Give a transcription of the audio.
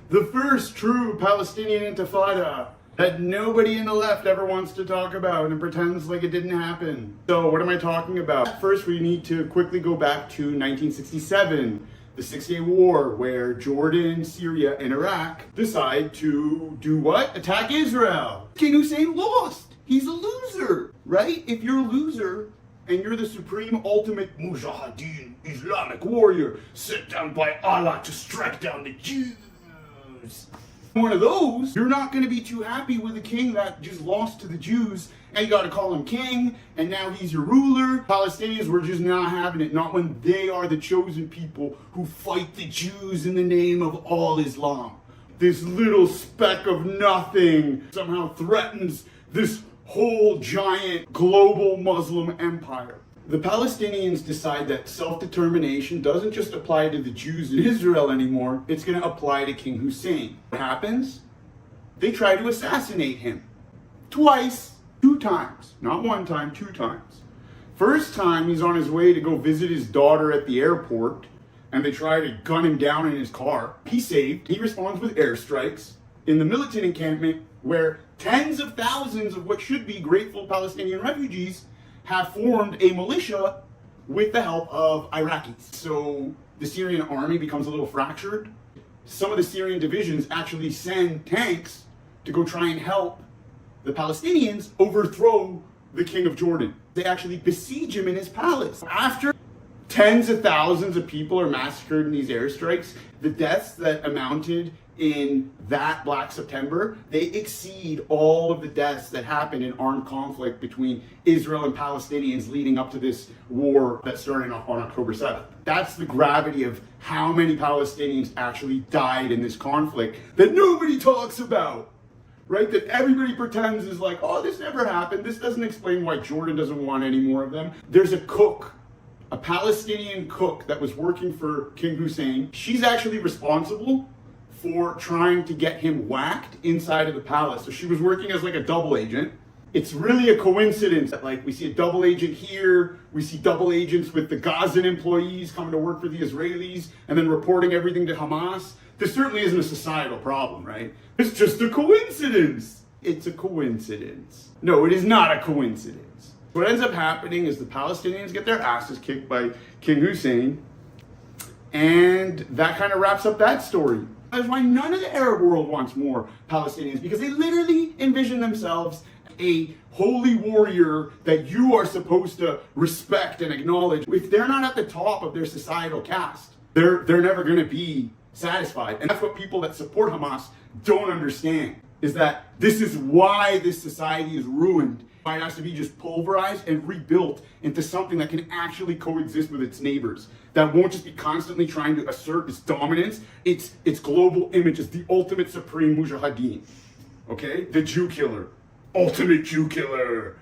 The first true Palestinian intifada that nobody in the left ever wants to talk about and pretends like it didn't happen. So what am I talking about? First, we need to quickly go back to 1967, the Six-Day War, where Jordan, Syria, and Iraq decide to do what? Attack Israel. King Hussein lost. He's a loser, right? If you're a loser and you're the supreme ultimate mujahideen, Islamic warrior, sent down by Allah to strike down the Jews, one of those, you're not going to be too happy with a king that just lost to the Jews, and you got to call him king, and now he's your ruler. Palestinians were just not having it, not when they are the chosen people who fight the Jews in the name of all Islam. This little speck of nothing somehow threatens this whole giant global Muslim empire. The Palestinians decide that self-determination doesn't just apply to the Jews in Israel anymore, it's going to apply to King Hussein. What happens? They try to assassinate him. Twice. 2 times. Not 1 time, 2 times. First time, he's on his way to go visit his daughter at the airport, and they try to gun him down in his car. He's saved. He responds with airstrikes in the militant encampment where tens of thousands of what should be grateful Palestinian refugees have formed a militia with the help of Iraqis. So the Syrian army becomes a little fractured. Some of the Syrian divisions actually send tanks to go try and help the Palestinians overthrow the king of Jordan. They actually besiege him in his palace. After tens of thousands of people are massacred in these airstrikes, the deaths that amounted in that Black September, they exceed all of the deaths that happened in armed conflict between Israel and Palestinians leading up to this war that started on October 7th. That's the gravity of how many Palestinians actually died in this conflict that nobody talks about, right? That everybody pretends is like, oh, this never happened. This doesn't explain why Jordan doesn't want any more of them. There's a cook, a Palestinian cook that was working for King Hussein. She's actually responsible for trying to get him whacked inside of the palace. So she was working as like a double agent. It's really a coincidence that like we see a double agent here, we see double agents with the Gazan employees coming to work for the Israelis and then reporting everything to Hamas. This certainly isn't a societal problem, right? It's just a coincidence. It's a coincidence. No, it is not a coincidence. What ends up happening is the Palestinians get their asses kicked by King Hussein, and that kind of wraps up that story. That's why none of the Arab world wants more Palestinians, because they literally envision themselves a holy warrior that you are supposed to respect and acknowledge. If they're not at the top of their societal caste, they're never going to be satisfied. And that's what people that support Hamas don't understand, is that this is why this society is ruined. It has to be just pulverized and rebuilt into something that can actually coexist with its neighbors, that won't just be constantly trying to assert its dominance, its global image as the ultimate supreme mujahideen, okay? The Jew killer, ultimate Jew killer.